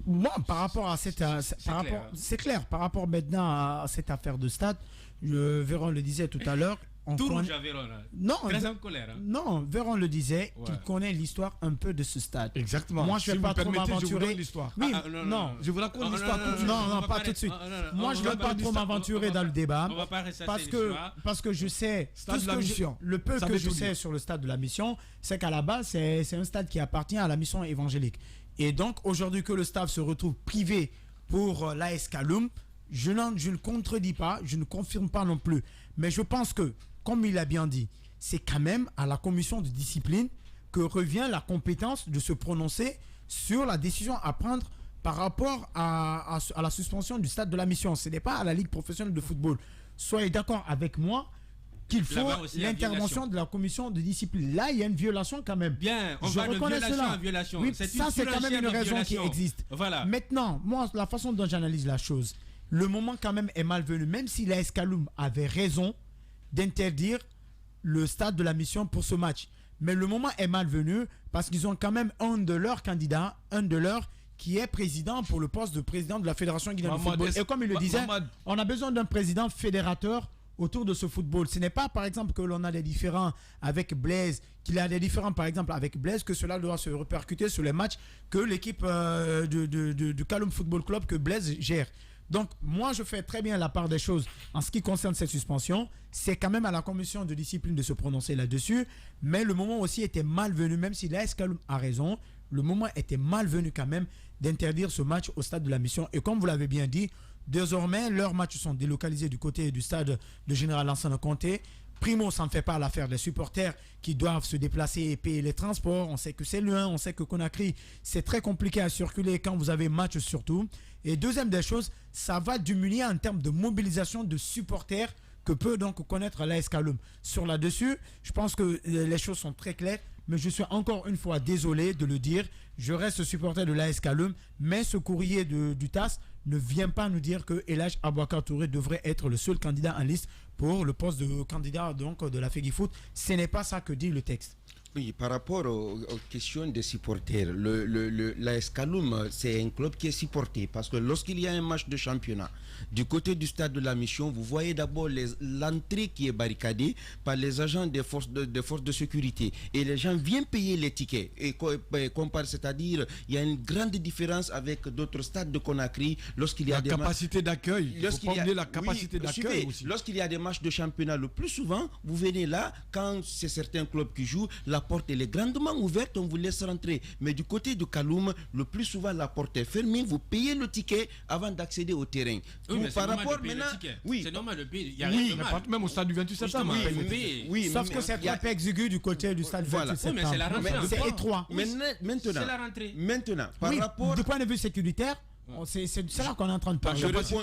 [SPEAKER 2] Moi, par rapport à c'est clair. Par rapport maintenant à cette affaire de stade, Véron le disait tout à l'heure.
[SPEAKER 3] Très en colère.
[SPEAKER 2] Non, Véron le disait qu'il connaît l'histoire un peu de ce stade.
[SPEAKER 4] Exactement.
[SPEAKER 2] Moi, je ne vais pas trop m'aventurer.
[SPEAKER 4] l'histoire.
[SPEAKER 2] Oui, non,
[SPEAKER 4] je vous raconte l'histoire tout de suite.
[SPEAKER 2] Non, pas tout de suite. Moi, je ne vais pas trop m'aventurer dans le débat.
[SPEAKER 3] On va pas
[SPEAKER 2] parce que je sais le peu que je sais sur le stade de la mission, c'est qu'à la base, c'est un stade qui appartient à la mission évangélique. Et donc, aujourd'hui que le staff se retrouve privé pour l'AS Kaloum, je ne contredis pas, je ne confirme pas non plus. Mais je pense que, comme il a bien dit, c'est quand même à la commission de discipline que revient la compétence de se prononcer sur la décision à prendre par rapport à la suspension du stade de la mission. Ce n'est pas à la Ligue professionnelle de football. Soyez d'accord avec moi qu'il faut l'intervention de la commission de discipline. Là, il y a une violation quand même.
[SPEAKER 3] Bien, on parle de violation en violation.
[SPEAKER 2] Oui, ça, c'est quand même une raison qui existe.
[SPEAKER 3] Voilà.
[SPEAKER 2] Maintenant, moi, la façon dont j'analyse la chose, le moment quand même est malvenu. Même si l'AS Kaloum avait raison d'interdire le stade de la mission pour ce match. mais le moment est malvenu parce qu'ils ont quand même un de leurs candidats, qui est président pour le poste de président de la Fédération guinéenne de football. Et comme il le disait, on a besoin d'un président fédérateur autour de ce football. Ce n'est pas, par exemple, que l'on a des différends avec Blaise, qu'il y a des différends, par exemple, avec Blaise, que cela doit se répercuter sur les matchs que l'équipe du Kaloum Football Club, que Blaise gère. Donc, moi, je fais très bien la part des choses en ce qui concerne cette suspension. C'est quand même à la commission de discipline de se prononcer là-dessus. Mais le moment aussi était malvenu, même si l'AS Kaloum a raison, le moment était malvenu quand même d'interdire ce match au stade de la Mission. Et comme vous l'avez bien dit, désormais, leurs matchs sont délocalisés du côté du stade de Général Lansana Conté. Primo, ça ne fait pas l'affaire des supporters qui doivent se déplacer et payer les transports. On sait que c'est loin, on sait que Conakry, c'est très compliqué à circuler quand vous avez match surtout. Et deuxième des choses, ça va diminuer en termes de mobilisation de supporters que peut donc connaître l'AS Kaloum. Sur là-dessus, je pense que les choses sont très claires, mais je suis encore une fois désolé de le dire. Je reste supporter de l'AS Kaloum, mais ce courrier du TAS ne vient pas nous dire que El Hadj Abouakar Touré devrait être le seul candidat en liste pour le poste de candidat donc, de la FEGIFOOT. Ce n'est pas ça que dit le texte.
[SPEAKER 5] Oui, par rapport aux questions des supporters, l'AS Kaloum, c'est un club qui est supporté parce que lorsqu'il y a un match de championnat, du côté du stade de la Mission, vous voyez d'abord l'entrée qui est barricadée par les agents des forces de sécurité. Et les gens viennent payer les tickets. Et c'est-à-dire, il y a une grande différence avec d'autres stades de Conakry lorsqu'il y a
[SPEAKER 4] la capacité d'accueil. Il faut pas oublier la capacité d'accueil aussi.
[SPEAKER 5] Lorsqu'il y a des matchs de championnat, le plus souvent, vous venez là, quand c'est certains clubs qui jouent, la porte elle est grandement ouverte, on vous laisse rentrer. Mais du côté de Kaloum, le plus souvent la porte est fermée, vous payez le ticket avant d'accéder au terrain.
[SPEAKER 3] Oui, mais par rapport maintenant, c'est normal de payer. Il y a
[SPEAKER 4] oui, même au stade du 28 septembre.
[SPEAKER 2] Oui, sauf que c'est un peu exigu du côté du stade du 28 septembre.
[SPEAKER 3] Mais c'est la rentrée.
[SPEAKER 2] C'est étroit.
[SPEAKER 5] Maintenant,
[SPEAKER 3] c'est la rentrée.
[SPEAKER 5] Maintenant, par rapport
[SPEAKER 2] du point de vue sécuritaire, c'est de cela qu'on est en train de parler.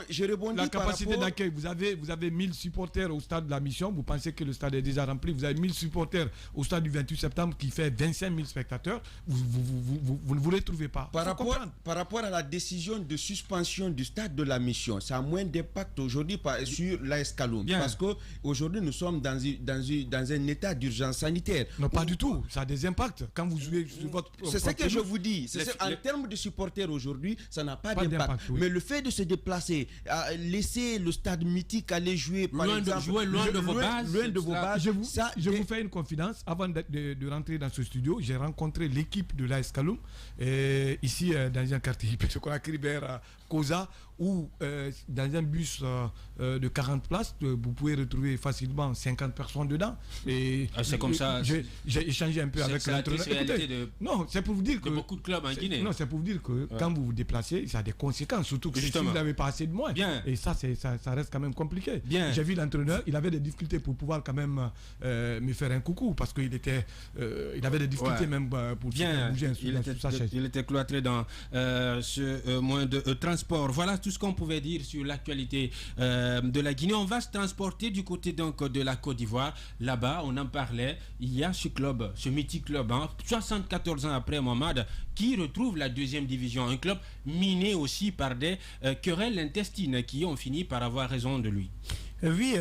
[SPEAKER 5] Je rebondis
[SPEAKER 4] la capacité d'accueil, vous avez 1000 supporters au stade de la Mission, vous pensez que le stade est déjà rempli, vous avez 1000 supporters au stade du 28 septembre qui fait 25 000 spectateurs, vous ne vous les trouvez pas.
[SPEAKER 5] Par rapport à la décision de suspension du stade de la Mission, ça a moins d'impact aujourd'hui sur l'AS Kaloum. Parce qu'aujourd'hui, nous sommes dans un état d'urgence sanitaire.
[SPEAKER 4] Non, pas du tout. Ça a des impacts. Quand vous jouez sur votre...
[SPEAKER 5] C'est ce que je vous dis. En termes de supporters aujourd'hui, ça n'a pas d'impact. Oui. Mais le fait de se déplacer, laisser le stade mythique aller jouer par exemple,
[SPEAKER 3] loin de vos bases.
[SPEAKER 4] Je vous fais une confidence. Avant de rentrer dans ce studio, j'ai rencontré l'équipe de l'AS Kaloum ici dans un quartier de Conakry vers Koza, où dans un bus de 40 places, vous pouvez retrouver facilement 50 personnes dedans. Et
[SPEAKER 3] c'est comme ça.
[SPEAKER 4] J'ai échangé un peu avec l'entraîneur. Non, c'est pour vous dire que
[SPEAKER 3] beaucoup de clubs en Guinée.
[SPEAKER 4] Non, c'est pour vous dire que quand vous vous déplacez, ça a des conséquences, surtout que si vous n'avez pas assez de moyens. Et ça reste quand même compliqué. J'ai vu l'entraîneur, il avait des difficultés pour pouvoir quand même me faire un coucou parce qu'il avait des difficultés même pour bouger sa chaise.
[SPEAKER 3] Il était cloîtré dans ce moyen de transport. Voilà tout ce qu'on pouvait dire sur l'actualité de la Guinée. On va se transporter du côté donc de la Côte d'Ivoire. Là-bas, on en parlait. Il y a ce club, ce mythique club, 74 ans après Mohamed, qui retrouve la deuxième division. Un club miné aussi par des querelles intestines qui ont fini par avoir raison de lui.
[SPEAKER 2] Oui,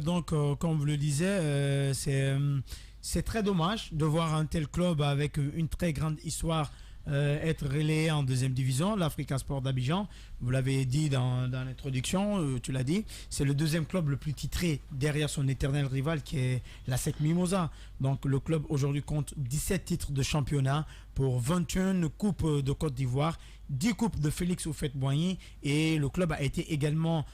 [SPEAKER 2] donc comme vous le disiez, c'est très dommage de voir un tel club avec une très grande histoire être relayé en deuxième division, l'Africa Sport d'Abidjan. Vous l'avez dit dans l'introduction, tu l'as dit, c'est le deuxième club le plus titré derrière son éternel rival qui est la SEC Mimosa. Donc le club aujourd'hui compte 17 titres de championnat pour 21 coupes de Côte d'Ivoire, 10 coupes de Félix Houphouët-Boigny, et le club a été également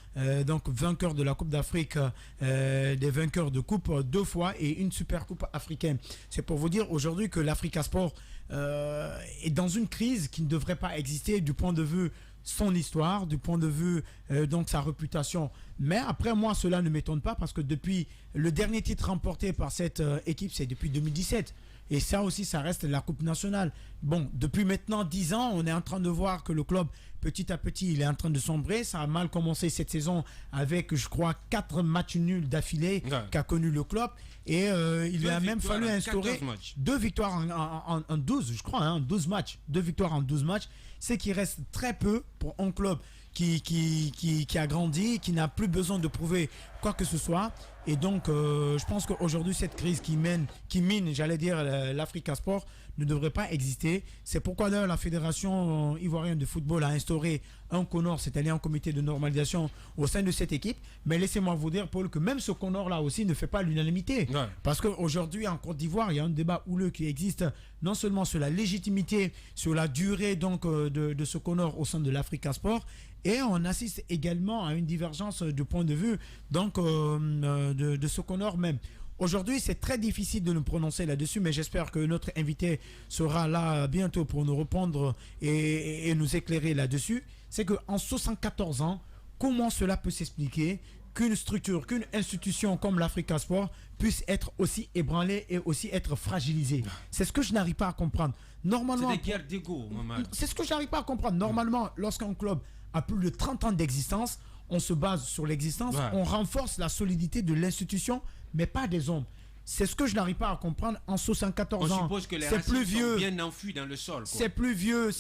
[SPEAKER 2] donc vainqueur de la Coupe d'Afrique, des vainqueurs de coupe 2 fois et une super coupe africaine. C'est pour vous dire aujourd'hui que l'Africa Sport est dans une crise qui ne devrait pas exister du point de vue son histoire, du point de vue donc sa réputation. Mais après, moi, cela ne m'étonne pas parce que depuis le dernier titre remporté par cette équipe, c'est depuis 2017. Et ça aussi, ça reste la Coupe nationale. Bon, depuis maintenant 10 ans, on est en train de voir que le club, petit à petit, il est en train de sombrer. Ça a mal commencé cette saison avec, je crois, 4 matchs nuls d'affilée qu'a connu le club. Et il lui a même fallu instaurer 2 victoires en 12, je crois, 12 matchs. 2 victoires en 12 matchs. C'est qu'il reste très peu pour un club qui a grandi, qui n'a plus besoin de prouver quoi que ce soit. Et donc, je pense qu'aujourd'hui, cette crise qui mine, j'allais dire, l'Africa Sport ne devrait pas exister. C'est pourquoi d'ailleurs la Fédération ivoirienne de football a instauré un CONOR, c'est-à-dire un comité de normalisation au sein de cette équipe. Mais laissez-moi vous dire, Paul, que même ce CONOR-là aussi ne fait pas l'unanimité. Ouais. Parce qu'aujourd'hui, en Côte d'Ivoire, il y a un débat houleux qui existe non seulement sur la légitimité, sur la durée donc, de ce CONOR au sein de l'Africa Sport, et on assiste également à une divergence de point de vue donc, de ce CONOR même. Aujourd'hui, c'est très difficile de nous prononcer là-dessus, mais j'espère que notre invité sera là bientôt pour nous répondre et nous éclairer là-dessus. C'est qu'en 74 ans, comment cela peut s'expliquer qu'une structure, qu'une institution comme l'Africa Sport puisse être aussi ébranlée et aussi être fragilisée? C'est ce que je n'arrive pas à comprendre. Normalement,
[SPEAKER 3] c'est des guerres d'ego, Maman.
[SPEAKER 2] C'est ce que je n'arrive pas à comprendre. Normalement, lorsqu'un club a plus de 30 ans d'existence, on se base sur l'existence, on renforce la solidité de l'institution, mais pas des hommes. C'est ce que je n'arrive pas à comprendre. En 74 ans,
[SPEAKER 3] on suppose que les racines sont bien enfouies dans le sol.
[SPEAKER 2] C'est plus vieux,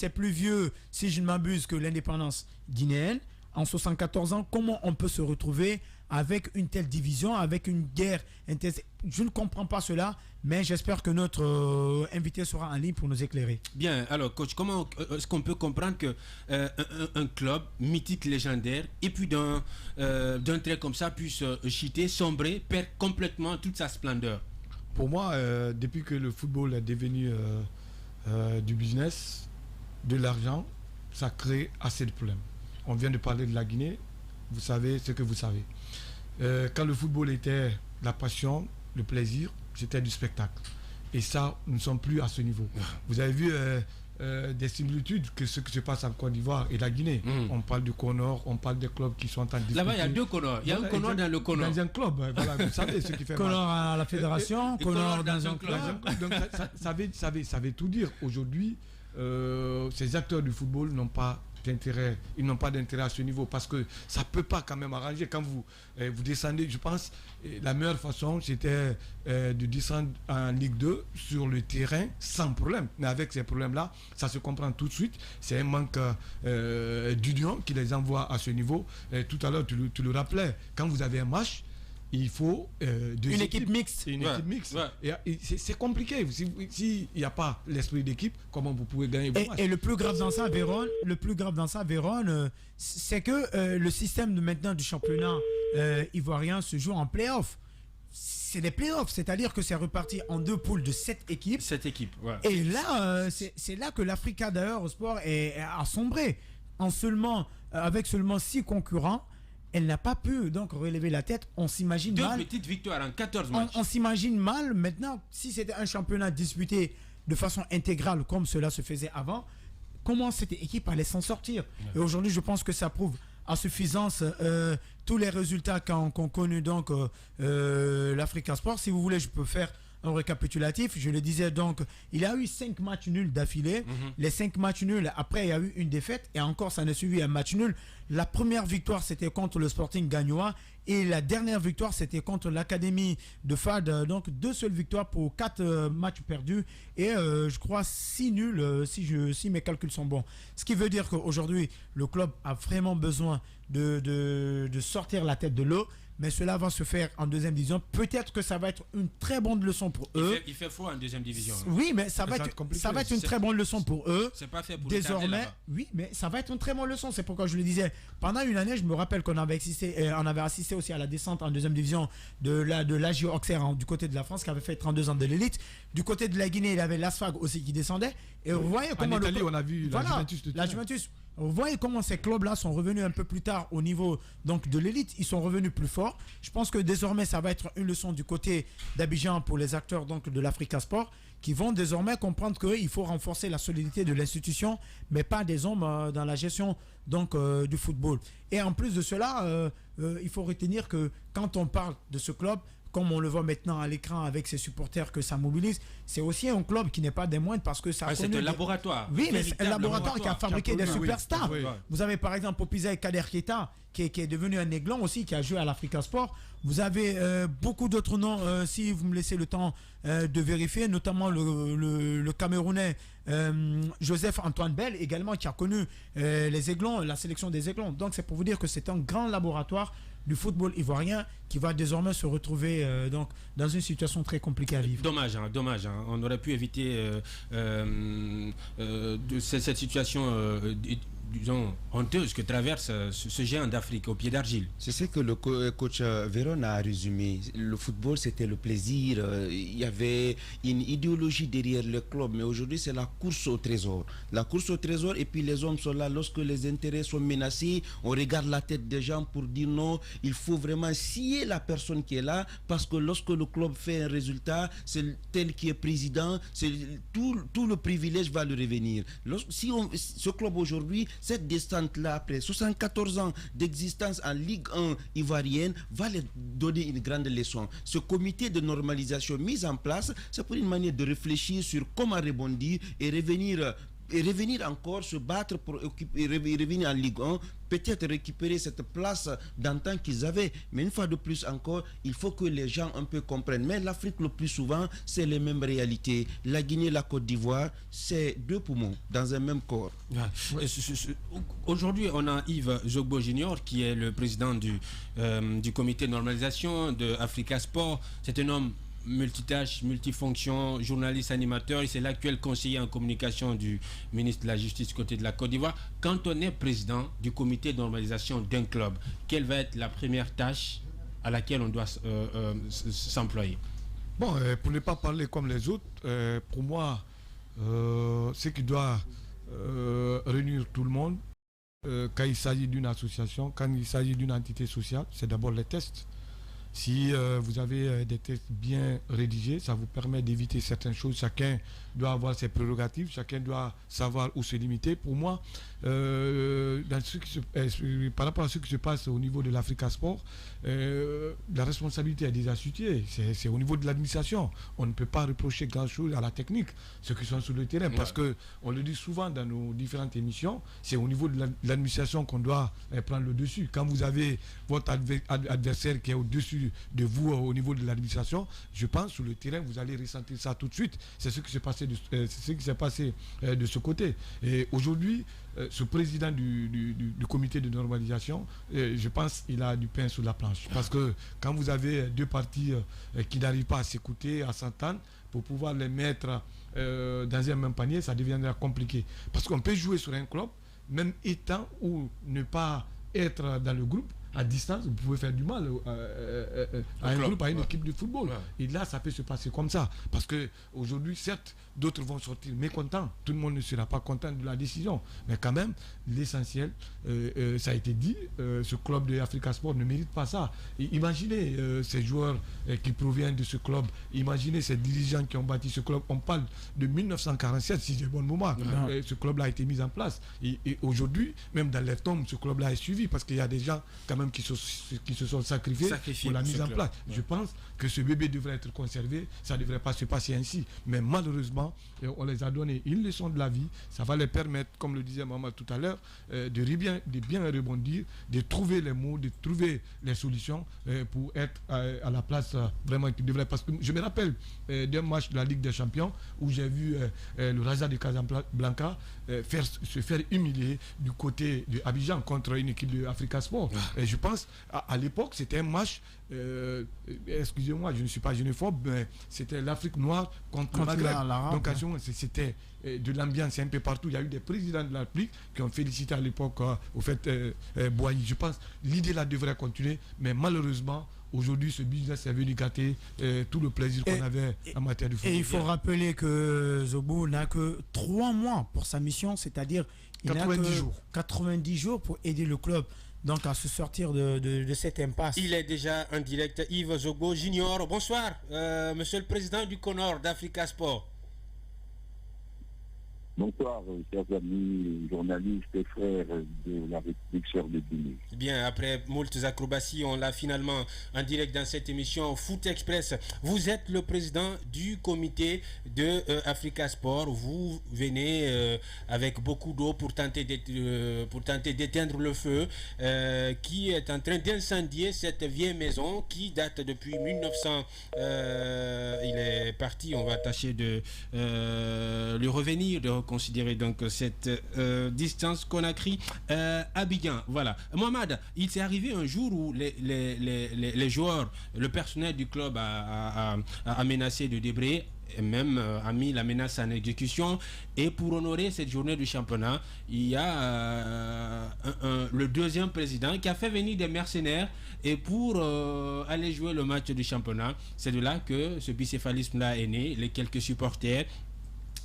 [SPEAKER 2] si je ne m'abuse, que l'indépendance guinéenne. En 74 ans, comment on peut se retrouver avec une telle division, avec une guerre intense? Je ne comprends pas cela, mais j'espère que notre invité sera en ligne pour nous éclairer.
[SPEAKER 3] Bien, alors coach, comment est-ce qu'on peut comprendre que un club mythique, légendaire, et puis d'un trait comme ça puisse chuter, sombrer, perdre complètement toute sa splendeur?
[SPEAKER 4] Pour moi, depuis que le football est devenu du business, de l'argent, ça crée assez de problèmes. On vient de parler de la Guinée, vous savez ce que vous savez. Quand le football était la passion, le plaisir, c'était du spectacle. Et ça, nous ne sommes plus à ce niveau. Vous avez vu des similitudes que ce qui se passe en Côte d'Ivoire et la Guinée. On parle du CONOR, on parle des clubs qui sont en discussion.
[SPEAKER 3] Là-bas, il y a deux CONOR. Il y a un CONOR dans le CONOR.
[SPEAKER 4] Dans un club, voilà, vous savez ce qui fait
[SPEAKER 2] CONOR à la fédération, CONOR dans un club.
[SPEAKER 4] Donc ça veut tout dire. Aujourd'hui, ces acteurs du football n'ont pas d'intérêt, ils n'ont pas d'intérêt à ce niveau parce que ça ne peut pas quand même arranger. Quand vous descendez, je pense la meilleure façon c'était de descendre en Ligue 2 sur le terrain sans problème, mais avec ces problèmes là ça se comprend tout de suite. C'est un manque d'union qui les envoie à ce niveau. Tout à l'heure tu le rappelais, quand vous avez un match, il faut
[SPEAKER 2] une équipe mixte.
[SPEAKER 4] Une équipe mixte. Ouais. Et c'est compliqué. S'il n'y a pas l'esprit d'équipe, comment vous pouvez gagner vos matchs?
[SPEAKER 2] Et le plus grave dans ça, Véron, c'est que le système de maintenant du championnat ivoirien se joue en play-off. C'est des play-offs, c'est-à-dire que c'est reparti en deux poules de 7 équipes.
[SPEAKER 3] 7 équipes, ouais.
[SPEAKER 2] Et là, c'est là que l'Africa d'ailleurs au sport a sombré. Avec seulement 6 concurrents, elle n'a pas pu donc relever la tête. On s'imagine mal.
[SPEAKER 3] 2 petites victoires en 14 matchs.
[SPEAKER 2] On s'imagine mal maintenant, si c'était un championnat disputé de façon intégrale comme cela se faisait avant, comment cette équipe allait s'en sortir. Et aujourd'hui, je pense que ça prouve à suffisance tous les résultats qu'ont connus donc l'Africa Sport. Si vous voulez, je peux faire un récapitulatif. Je le disais donc, il y a eu 5 matchs nuls d'affilée. Les 5 matchs nuls, après il y a eu une défaite et encore ça ne suivi un match nul. La première victoire c'était contre le Sporting Gagnois et la dernière victoire c'était contre l'Académie de Fad. Donc 2 seules victoires pour 4 matchs perdus et je crois 6 nuls si mes calculs sont bons. Ce qui veut dire qu'aujourd'hui le club a vraiment besoin de sortir la tête de l'eau. Mais cela va se faire en deuxième division. Peut-être que ça va être une très bonne leçon pour eux.
[SPEAKER 3] Il fait froid en deuxième division.
[SPEAKER 2] Oui, mais ça va être une très bonne leçon pour eux.
[SPEAKER 3] C'est pas fait pour
[SPEAKER 2] désormais. Oui, mais ça va être une très bonne leçon. C'est pourquoi je le disais. Pendant une année, je me rappelle qu'on avait assisté aussi à la descente en deuxième division de l'AGO Auxerre du côté de la France, qui avait fait 32 ans de l'élite. Du côté de la Guinée, il y avait l'ASFAG aussi qui descendait. Et vous voyez comment
[SPEAKER 4] en Italie, on a vu
[SPEAKER 2] la Juventus. Vous voyez comment ces clubs-là sont revenus un peu plus tard au niveau donc, de l'élite. Ils sont revenus plus forts. Je pense que désormais, ça va être une leçon du côté d'Abidjan pour les acteurs donc, de l'Africa Sport qui vont désormais comprendre qu'il faut renforcer la solidité de l'institution, mais pas des hommes dans la gestion donc, du football. Et en plus de cela, il faut retenir que quand on parle de ce club, comme on le voit maintenant à l'écran avec ses supporters que ça mobilise, c'est aussi un club qui n'est pas des moindres parce que ça a
[SPEAKER 3] c'est un laboratoire.
[SPEAKER 2] Oui, mais c'est un laboratoire qui a fabriqué des superstars.
[SPEAKER 3] Oui.
[SPEAKER 2] Vous avez par exemple Popizet Kader Keita qui est devenu un aiglon aussi, qui a joué à l'Africa Sport. Vous avez beaucoup d'autres noms, si vous me laissez le temps de vérifier, notamment le Camerounais Joseph Antoine Bell également, qui a connu les aiglons, la sélection des aiglons. Donc c'est pour vous dire que c'est un grand laboratoire. du football ivoirien qui va désormais se retrouver donc dans une situation très compliquée à vivre.
[SPEAKER 3] Dommage, hein. On aurait pu éviter cette situation disons, honteuse que traverse ce géant d'Afrique au pied d'argile.
[SPEAKER 5] C'est ce que le coach Véron a résumé. Le football, c'était le plaisir. Il y avait une idéologie derrière le club. Mais aujourd'hui, c'est la course au trésor. La course au trésor, et puis les hommes sont là. Lorsque les intérêts sont menacés, on regarde la tête des gens pour dire non, il faut vraiment scier la personne qui est là. Parce que lorsque le club fait un résultat, c'est tel qui est président, tout le privilège va lui revenir. Ce club aujourd'hui, cette descente-là, après 74 ans d'existence en Ligue 1 ivoirienne, va leur donner une grande leçon. Ce comité de normalisation mis en place, c'est pour une manière de réfléchir sur comment rebondir et revenir encore se battre pour revenir en Ligue 1, peut-être récupérer cette place d'antan qu'ils avaient. Mais une fois de plus encore, il faut que les gens un peu comprennent. Mais l'Afrique, le plus souvent, c'est les mêmes réalités. La Guinée, la Côte d'Ivoire, c'est deux poumons dans un même corps.
[SPEAKER 3] Ouais. Aujourd'hui, on a Yves Zogbo Junior, qui est le président du comité de normalisation de Africa Sport. C'est un homme multitâche, multifonction, journaliste, animateur. C'est l'actuel conseiller en communication du ministre de la Justice côté de la Côte d'Ivoire. Quand on est président du comité de normalisation d'un club, quelle va être la première tâche à laquelle on doit s'employer?
[SPEAKER 4] Bon, pour ne pas parler comme les autres, pour moi, ce qui doit réunir tout le monde, quand il s'agit d'une association, quand il s'agit d'une entité sociale, c'est d'abord les tests. Si vous avez des tests bien rédigés, ça vous permet d'éviter certaines choses. Chacun doit avoir ses prérogatives, chacun doit savoir où se limiter. Pour moi, par rapport à ce qui se passe au niveau de l'Africa Sport, la responsabilité est déjà située. C'est au niveau de l'administration. On ne peut pas reprocher grand-chose à la technique, ceux qui sont sur le terrain, parce qu'on le dit souvent dans nos différentes émissions, c'est au niveau de l'administration qu'on doit prendre le dessus. Quand vous avez votre adversaire qui est au-dessus de vous au niveau de l'administration, je pense sur le terrain vous allez ressentir ça tout de suite. C'est ce qui s'est passé de ce côté. Et aujourd'hui, ce président du comité de normalisation, je pense qu'il a du pain sur la planche. Parce que quand vous avez deux parties qui n'arrivent pas à s'écouter, à s'entendre, pour pouvoir les mettre dans un même panier, ça deviendra compliqué. Parce qu'on peut jouer sur un club, même étant ou ne pas être dans le groupe, à distance, vous pouvez faire du mal à un groupe, à une équipe de football. Et là, ça peut se passer comme ça. Parce qu'aujourd'hui, certes, d'autres vont sortir mécontents. Tout le monde ne sera pas content de la décision. Mais quand même, l'essentiel, ça a été dit, ce club de Africa Sport ne mérite pas ça. Et imaginez ces joueurs qui proviennent de ce club. Imaginez ces dirigeants qui ont bâti ce club. On parle de 1947, si j'ai bon moment. Ce club-là a été mis en place. Et aujourd'hui, même dans les tombes, ce club-là est suivi parce qu'il y a des gens quand même qui se sont sacrifiés pour la mise en place. Je pense que ce bébé devrait être conservé. Ça ne devrait pas se passer ainsi. Mais malheureusement, on les a donné une leçon de la vie. Ça va les permettre, comme le disait maman tout à l'heure, de bien rebondir, de trouver les mots, de trouver les solutions pour être à la place vraiment qui devrait. Parce que je me rappelle d'un match de la Ligue des Champions où j'ai vu le Raja de Casablanca se faire humilier du côté de Abidjan contre une équipe de Africa Sport. Et je pense à l'époque c'était un match, excusez-moi, je ne suis pas xénophobe, mais c'était l'Afrique noire contre le Maghreb. Donc c'était de l'ambiance un peu partout. Il y a eu des présidents de la République qui ont félicité à l'époque au fait Boigny. Je pense l'idée là devrait continuer, mais malheureusement aujourd'hui ce business est venu gâter tout le plaisir qu'on avait en matière de football.
[SPEAKER 2] Et il faut rappeler que Zogbo n'a que 3 mois pour sa mission, c'est-à-dire il
[SPEAKER 4] 90 jours.
[SPEAKER 2] 90 jours pour aider le club donc à se sortir de cette impasse.
[SPEAKER 3] Il est déjà en direct. Yves Zogbo Junior, bonsoir, monsieur le président du CONOR d'Africa Sport.
[SPEAKER 6] Bonsoir, chers amis journalistes et frères de la République sœur de Guinée.
[SPEAKER 3] Bien, après moultes acrobaties, on l'a finalement en direct dans cette émission Foot Express. Vous êtes le président du comité de Africa Sport. Vous venez avec beaucoup d'eau pour tenter d'éteindre le feu qui est en train d'incendier cette vieille maison qui date depuis 1900. Il est parti, on va tâcher de lui revenir, de considérer donc cette distance Conakry-Abidjan. Voilà. Mohamed, il s'est arrivé un jour où les joueurs, le personnel du club a menacé de débrayer, et même a mis la menace en exécution. Et pour honorer cette journée du championnat, il y a le deuxième président qui a fait venir des mercenaires et pour aller jouer le match du championnat. C'est de là que ce bicéphalisme-là est né. Les quelques supporters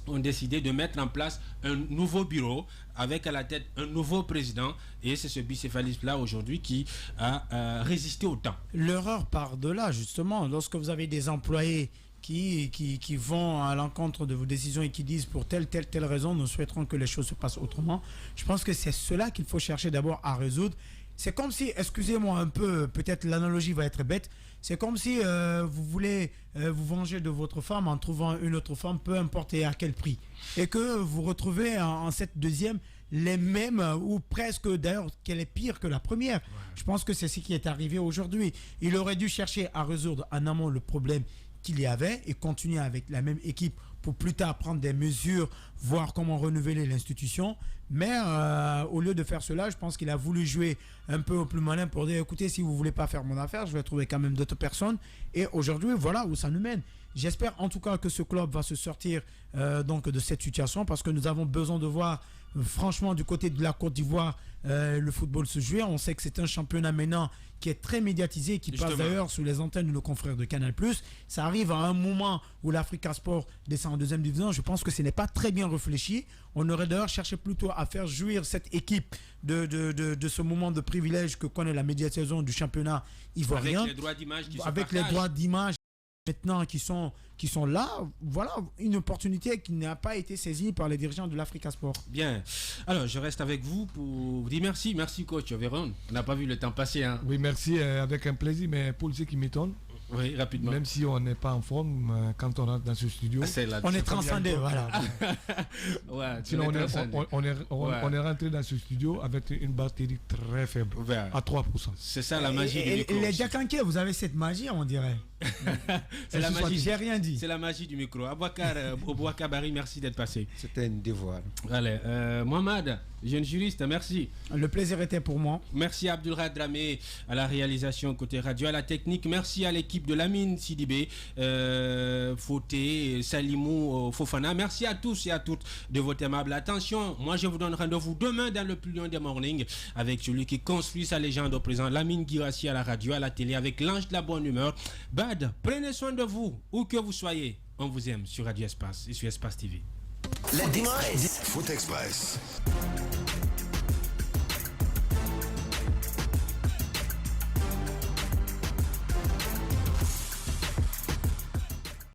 [SPEAKER 3] ont décidé de mettre en place un nouveau bureau avec à la tête un nouveau président, et c'est ce bicéphalisme-là aujourd'hui qui a résisté au temps.
[SPEAKER 2] L'erreur part de là, justement, lorsque vous avez des employés qui vont à l'encontre de vos décisions et qui disent pour telle raison, nous souhaiterons que les choses se passent autrement. Je pense que c'est cela qu'il faut chercher d'abord à résoudre. C'est comme si, excusez-moi un peu, peut-être l'analogie va être bête, c'est comme si vous voulez vous venger de votre femme en trouvant une autre femme, peu importe et à quel prix. Et que vous retrouvez en cette deuxième les mêmes, ou presque d'ailleurs, qu'elle est pire que la première. Ouais. Je pense que c'est ce qui est arrivé aujourd'hui. Il aurait dû chercher à résoudre en amont le problème qu'il y avait et continuer avec la même équipe pour plus tard prendre des mesures, voir comment renouveler l'institution. Mais au lieu de faire cela, je pense qu'il a voulu jouer un peu au plus malin pour dire écoutez, si vous ne voulez pas faire mon affaire, je vais trouver quand même d'autres personnes. Et aujourd'hui, voilà où ça nous mène. J'espère en tout cas que ce club va se sortir donc de cette situation, parce que nous avons besoin de voir franchement du côté de la Côte d'Ivoire le football se jouer. On sait que c'est un championnat maintenant qui est très médiatisé, qui passe d'ailleurs sous les antennes de nos confrères de Canal+. Ça arrive à un moment où l'Africa Sport descend en deuxième division. Je pense que ce n'est pas très bien réfléchi. On aurait d'ailleurs cherché plutôt à faire jouir cette équipe de ce moment de privilège que connaît la médiatisation du championnat ivoirien.
[SPEAKER 3] Avec les droits d'image qui
[SPEAKER 2] avec les droits d'image maintenant qui sont là, voilà une opportunité qui n'a pas été saisie par les dirigeants de l'Africa Sport.
[SPEAKER 3] Bien. Alors, je reste avec vous pour vous dire merci. Merci, coach Véron. On n'a pas vu le temps passer. Hein.
[SPEAKER 4] Oui, merci, avec un plaisir, mais pour ce qui m'étonne,
[SPEAKER 3] oui, rapidement.
[SPEAKER 4] Même si on n'est pas en forme, quand on rentre dans ce studio,
[SPEAKER 2] on est transcendé, voilà.
[SPEAKER 4] Ouais, sinon, on est rentré dans ce studio avec une batterie très faible, à 3%.
[SPEAKER 3] C'est ça la magie du micro.
[SPEAKER 2] Les Diakanké, vous avez cette magie, on dirait.
[SPEAKER 3] C'est la magie.
[SPEAKER 2] J'ai rien dit.
[SPEAKER 3] C'est la magie du micro. Abouakar Barry, merci d'être passé.
[SPEAKER 5] C'était un devoir.
[SPEAKER 3] Allez, Mohamed, jeune juriste, merci.
[SPEAKER 2] Le plaisir était pour moi.
[SPEAKER 3] Merci à Abdulrahad Dramé à la réalisation côté radio, à la technique. Merci à l'équipe de Lamine Sidibé, Fauté, Salimou, Fofana. Merci à tous et à toutes de votre aimable attention. Moi, je vous donne rendez-vous demain dans le plus long des mornings avec celui qui construit sa légende au présent, Lamine Girassi à la radio, à la télé, avec l'ange de la bonne humeur. Bad, prenez soin de vous, où que vous soyez. On vous aime sur Radio Espace et sur Espace TV.
[SPEAKER 7] La Foot Express.